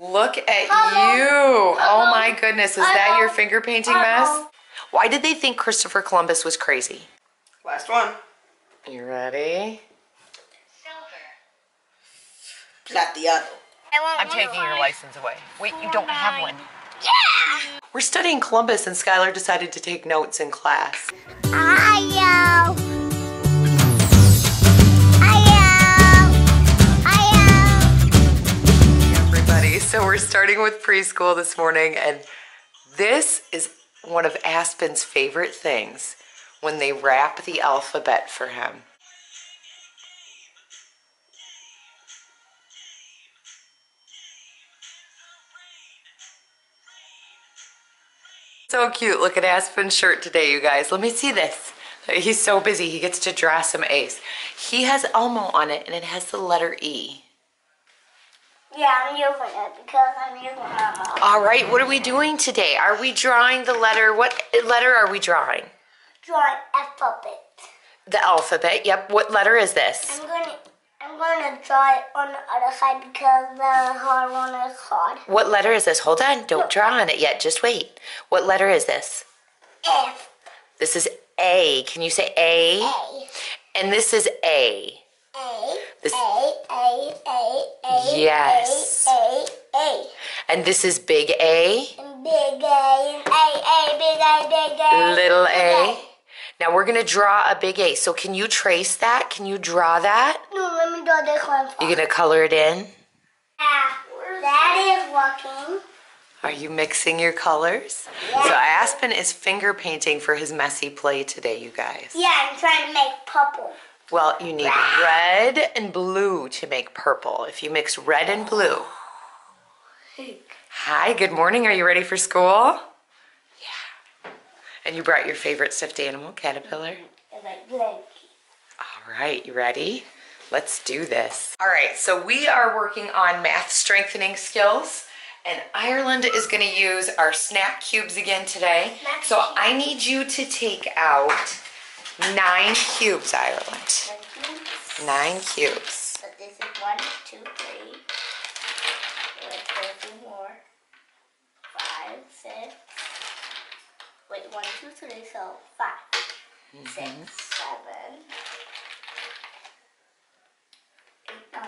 Look at you. Oh my goodness, is that your finger painting mess? Why did they think Christopher Columbus was crazy? Last one. You ready? Plateado. I'm taking your license away. Wait, you don't have one. Yeah! We're studying Columbus and Skylur decided to take notes in class. Hi, Everybody, so we're starting with preschool this morning, and this is one of Aspen's favorite things, when they rap the alphabet for him. So cute. Look at Aspen's shirt today, you guys. Let me see this. He's so busy. He gets to draw some A's. He has Elmo on it, and it has the letter E. Yeah, I'm using it because I'm using it. All right, what are we doing today? Are we drawing the letter? What letter are we drawing? Drawing alphabet. The alphabet. Yep. What letter is this? I'm going to draw it on the other side because the hard one is hard. What letter is this? Hold on. Don't draw on it yet. Just wait. What letter is this? F. This is A. Can you say A? A. And this is A. A. This, A. yes. A. And this is big A? And big A. And A. Big A. Little A. Now we're going to draw a big A. So can you trace that? Can you draw that? No, let me draw this one first. You're going to color it in? That is working. Are you mixing your colors? Yeah. So Aspen is finger painting for his messy play today, you guys. Yeah, I'm trying to make purple. Well, you need red and blue to make purple. If you mix red and blue. Hi, good morning. Are you ready for school? Yeah. And you brought your favorite stuffed animal, Caterpillar? All right, you ready? Let's do this. All right, so we are working on math strengthening skills. And Ireland is going to use our snap cubes again today. So I need you to take out 9 cubes, Ireland. 9 cubes. So this is 1, 2, 3. Let's do more. 5, 6. Wait, 1, 2, 3. So 5, 6, 7, 8, 9.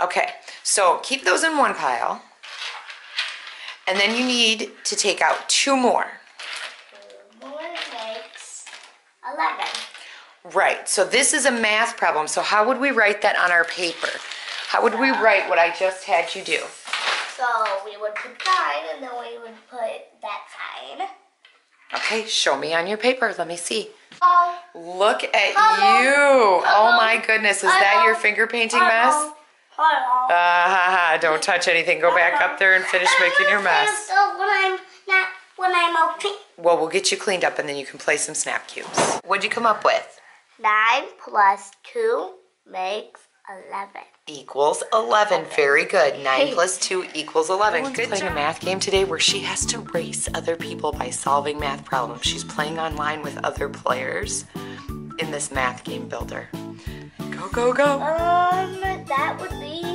Okay, so keep those in one pile. And then you need to take out 2 more. 2 more makes 11. Right, so this is a math problem. So how would we write that on our paper? How would we write what I just had you do? So we would put sign and then we would put that sign. Okay, show me on your paper. Let me see. Oh. Look at you. Oh my goodness, is that your finger painting mess? Don't touch anything. Go back up there and finish making your mess. So when I'm okay. Well, we'll get you cleaned up and then you can play some snap cubes. What'd you come up with? 9 plus 2 makes 11. Equals 11. Very good. 9 plus 2 equals 11. Good. Playing a math game today where she has to race other people by solving math problems. She's playing online with other players in this math game builder. Go, go, go. That would be...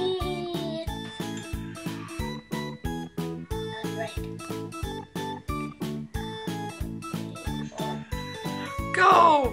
Go!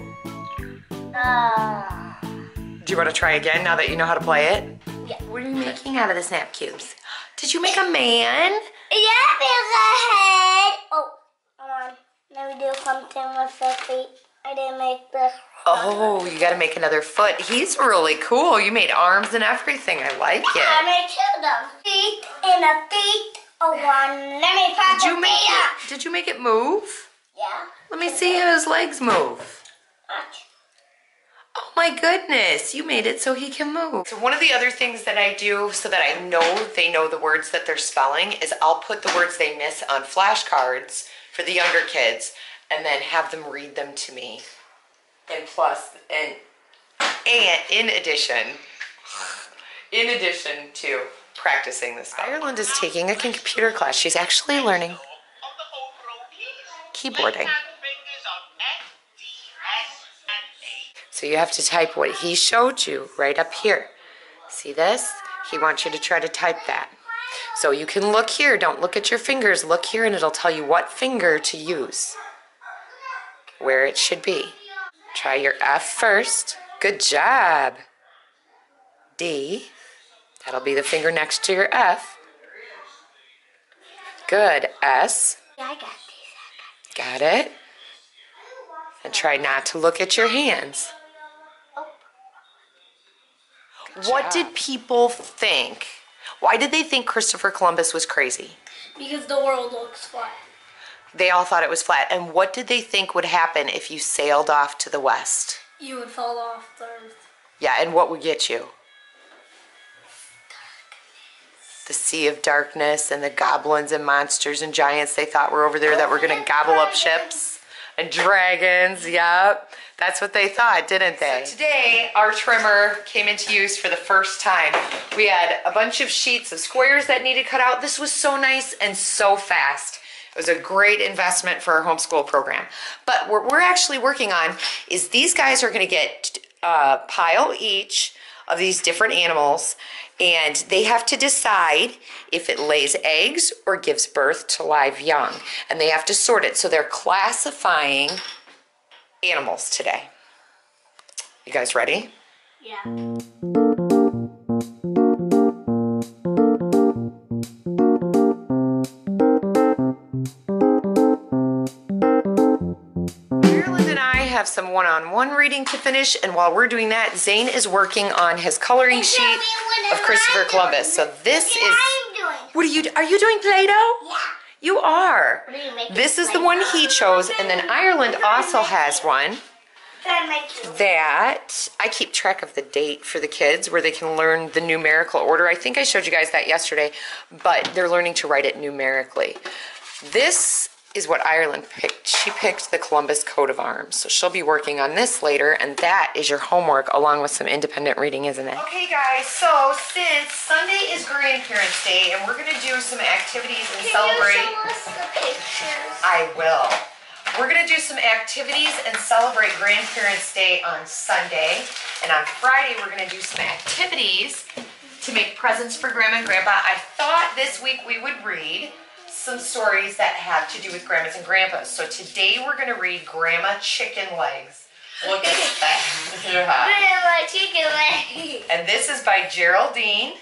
Do you want to try again now that you know how to play it? Yeah. What are you making out of the snap cubes? Did you make a man? Yeah, there's a head. Oh, hold on. Let me do something with the feet. I didn't make this. Oh, you got to make another foot. He's really cool. You made arms and everything. I like it. I made 2 of them. Feet and a feet. Oh, one. Let me pop the feet up. Did you make it move? Yeah. Let me see how his legs move. Watch. Oh my goodness, you made it so he can move. So one of the other things that I do so that I know they know the words that they're spelling is I'll put the words they miss on flashcards for the younger kids and then have them read them to me. And plus, and in addition to practicing this. Ireland is taking a computer class. She's actually learning keyboarding. So you have to type what he showed you right up here. See this? He wants you to try to type that. So you can look here. Don't look at your fingers. Look here and it'll tell you what finger to use. Where it should be. Try your F first. Good job. D. That'll be the finger next to your F. Good. S. Yeah, I got these. Got it. And try not to look at your hands. What did people think? Why did they think Christopher Columbus was crazy? Because the world looks flat. They all thought it was flat. And what did they think would happen if you sailed off to the west? You would fall off the earth. Yeah, and what would get you? The sea of darkness and the goblins and monsters and giants they thought were over there that were going to gobble up ships. And dragons, yep. That's what they thought, didn't they? So today, our trimmer came into use for the first time. We had a bunch of sheets of squares that needed cut out. This was so nice and so fast. It was a great investment for our homeschool program. But what we're actually working on is these guys are going to get a pile each of these different animals, and they have to decide if it lays eggs or gives birth to live young. And they have to sort it. So they're classifying animals today. You guys ready? Yeah. Have some one-on-one reading to finish, and while we're doing that, Zane is working on his coloring sheet of Christopher Columbus. So this is what are you doing Play-Doh? Yeah. You are. What are you making? This is the one he chose, and then Ireland also has one that I keep track of the date for the kids where they can learn the numerical order. I think I showed you guys that yesterday, but they're learning to write it numerically. This is what Ireland picked. She picked the Columbus coat of arms. So she'll be working on this later, and that is your homework along with some independent reading, isn't it? Okay guys, so since Sunday is Grandparents' Day and we're gonna do some activities and celebrate. Can you show us the pictures? I will. We're gonna do some activities and celebrate Grandparents' Day on Sunday. And on Friday, we're gonna do some activities to make presents for Grandma and Grandpa. I thought this week we would read some stories that have to do with grandmas and grandpas. So today we're going to read Grandma Chicken Legs. Look at that. Grandma Chicken Legs. And this is by Geraldine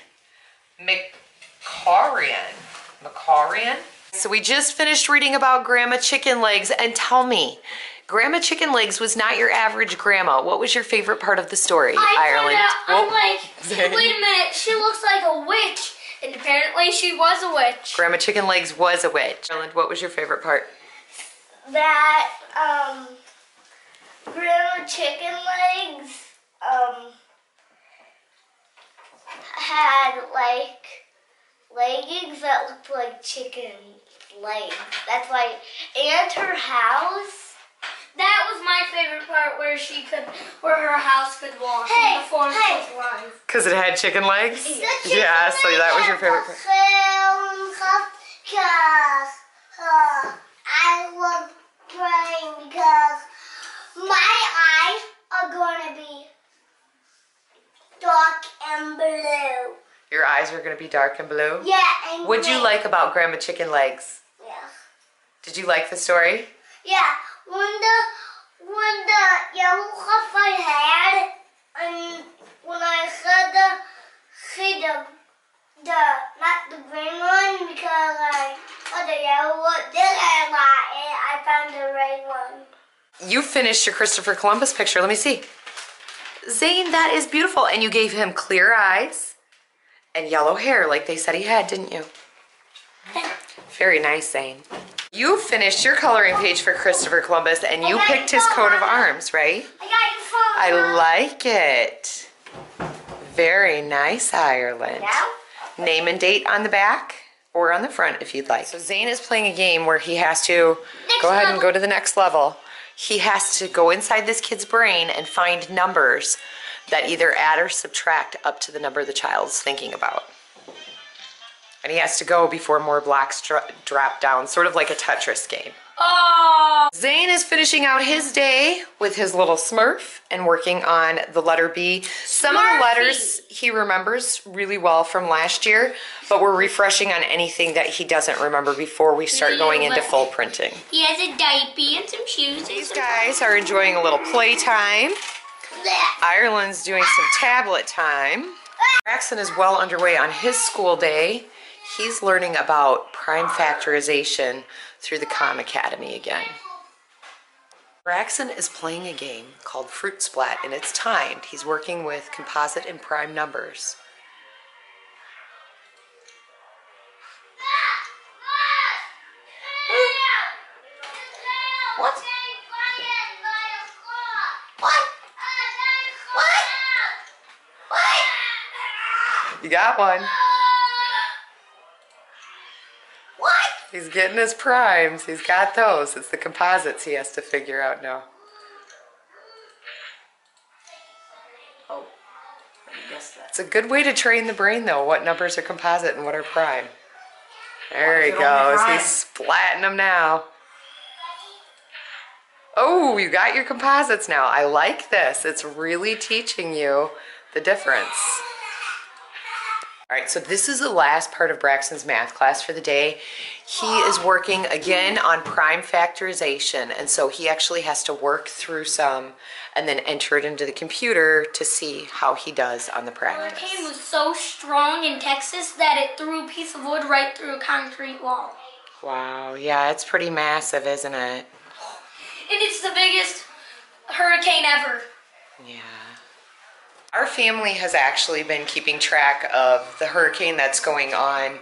McCorian. So we just finished reading about Grandma Chicken Legs, and tell me, Grandma Chicken Legs was not your average grandma. What was your favorite part of the story, Ireland? I'm like, wait a minute, she looks like a witch. And apparently she was a witch. Grandma Chicken Legs was a witch. Ireland, what was your favorite part? That, Grandma Chicken Legs, had, like, leggings that looked like chicken legs. That's why, and her house. That was my favorite part, where her house could walk in the forest of lines. Because it had chicken legs? Yeah, so that was your favorite part. I was praying because my eyes are going to be dark and blue. Your eyes are going to be dark and blue? Yeah, and what'd you like about Grandma Chicken Legs? Yeah. Did you like the story? Yeah. When the yellow cup I had, and when I said not the green one, because I got the yellow one, then I found the red one. You finished your Christopher Columbus picture. Let me see. Zane, that is beautiful. And you gave him clear eyes and yellow hair like they said he had, didn't you? Very nice, Zane. You finished your coloring page for Christopher Columbus, and you picked his coat of arms, right? I like it. Very nice, Ireland. Yeah. Name and date on the back or on the front if you'd like. So Zane is playing a game where he has to go ahead and go to the next level. He has to go inside this kid's brain and find numbers that either add or subtract up to the number the child's thinking about. And he has to go before more blocks drop down, sort of like a Tetris game. Oh! Zane is finishing out his day with his little Smurf and working on the letter B. Some of the letters he remembers really well from last year, but we're refreshing on anything that he doesn't remember before we start going into full printing. He has a diaper and some shoes. These guys are enjoying a little playtime. Ireland's doing some tablet time. Braxen is well underway on his school day. He's learning about prime factorization through the Khan Academy again. Braxen is playing a game called Fruit Splat, and it's timed. He's working with composite and prime numbers. What? You got one. What? He's getting his primes. He's got those. It's the composites he has to figure out now. Oh, I guess that. It's a good way to train the brain, though. What numbers are composite and what are prime? There he goes. He's splatting them now. Oh, you got your composites now. I like this. It's really teaching you the difference. All right, so this is the last part of Braxen's math class for the day. He is working again on prime factorization, and so he actually has to work through some and then enter it into the computer to see how he does on the practice. The hurricane was so strong in Texas that it threw a piece of wood right through a concrete wall. Wow, yeah, it's pretty massive, isn't it? And it's the biggest hurricane ever. Yeah. Our family has actually been keeping track of the hurricane that's going on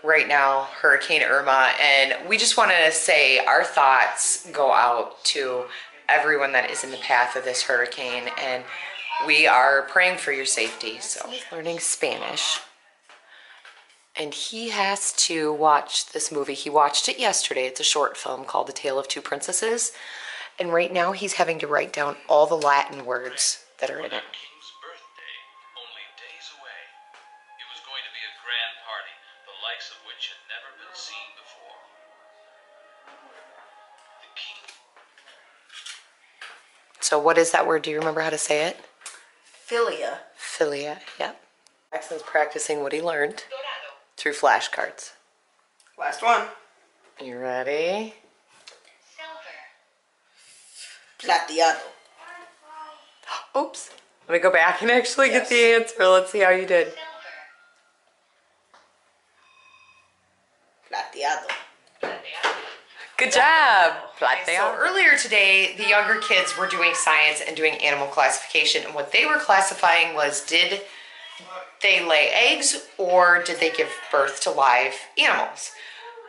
right now, Hurricane Irma, and we just want to say our thoughts go out to everyone that is in the path of this hurricane, and we are praying for your safety. So he's learning Spanish, and he has to watch this movie. He watched it yesterday. It's a short film called The Tale of Two Princesses, and right now he's having to write down all the Latin words that are in it. Of which had never been seen before. The king. So what is that word? Do you remember how to say it? Philia. Philia, yep. Braxen's practicing what he learned through flashcards. Last one. You ready? Plateado. Oops. Let me go back and actually get the answer. Let's see how you did. Plateado. Good job. So earlier today, the younger kids were doing science and doing animal classification, and what they were classifying was, did they lay eggs or did they give birth to live animals?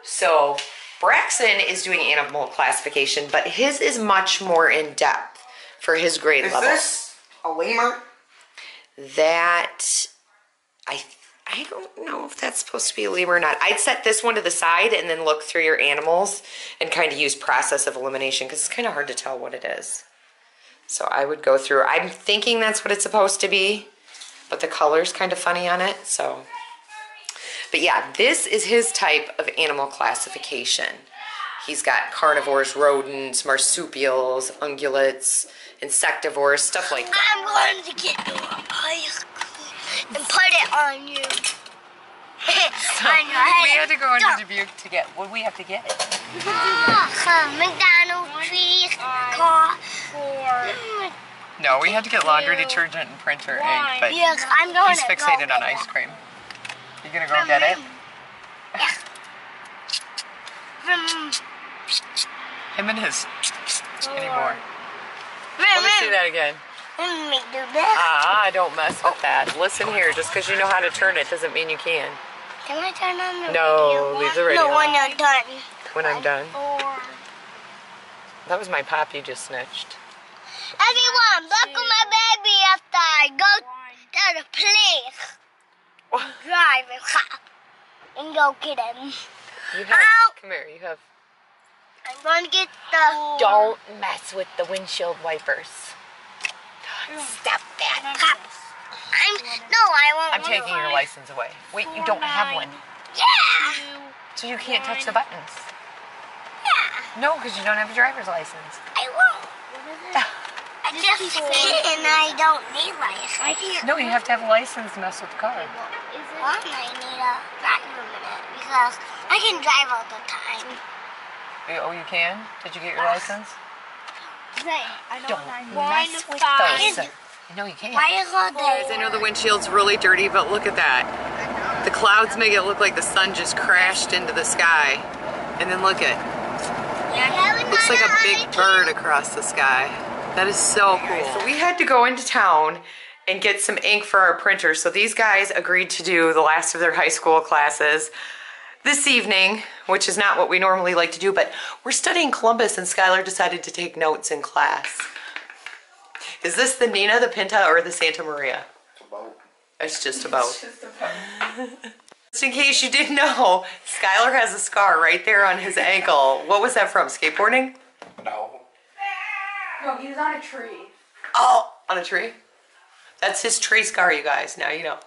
So Braxen is doing animal classification, but his is much more in depth for his grade level. Is this a lemur? That, I don't know if that's supposed to be a lemur or not. I'd set this one to the side and then look through your animals and kind of use process of elimination because it's kind of hard to tell what it is. So I would go through. I'm thinking that's what it's supposed to be, but the color's kind of funny on it. So, but yeah, this is his type of animal classification. He's got carnivores, rodents, marsupials, ungulates, insectivores, stuff like that. I'm going to get the ice cream and put it on you. On your head. We had to go into Dubuque to get, what did we have to get? McDonald's, please. Car. No, we had to get laundry detergent and printer ink, but Yes, I'm going he's to fixated go on get ice cream. You gonna go get it? Him and his anymore. Let me see that again. Ah, don't mess with that. Listen here, just because you know how to turn it doesn't mean you can. Can I turn on the No, leave the radio No, when on. you're done. When I'm done. Or... That was my pop you just snitched. Everyone, look at my baby after I go to the police. Drive a car and go get him. You have, come here, you have. I'm going to get the... Don't mess with the windshield wipers. Stop that. Cop. I won't. I'm taking your license away. Wait, you don't have one. Yeah. So you can't touch the buttons. Yeah. No, because you don't have a driver's license. I won't. I just and I don't need license. I can't. No, you have to have a license to mess with the car. I need a platinum in it because I can drive all the time. Oh, you can? Did you get your license? Zane, I Don't mess with those. No, you can't. Why is all Guys, I know the windshield's really dirty, but look at that. The clouds make it look like the sun just crashed into the sky. And then look at it. Looks like a big bird across the sky. That is so cool. So we had to go into town and get some ink for our printer. So these guys agreed to do the last of their high school classes this evening, which is not what we normally like to do, but we're studying Columbus and Skylur decided to take notes in class. Is this the Nina, the Pinta, or the Santa Maria? It's a boat. It's just a boat. Just in case you didn't know, Skylur has a scar right there on his ankle. What was that from, skateboarding? No, he was on a tree. Oh, on a tree? That's his tree scar, you guys. Now you know.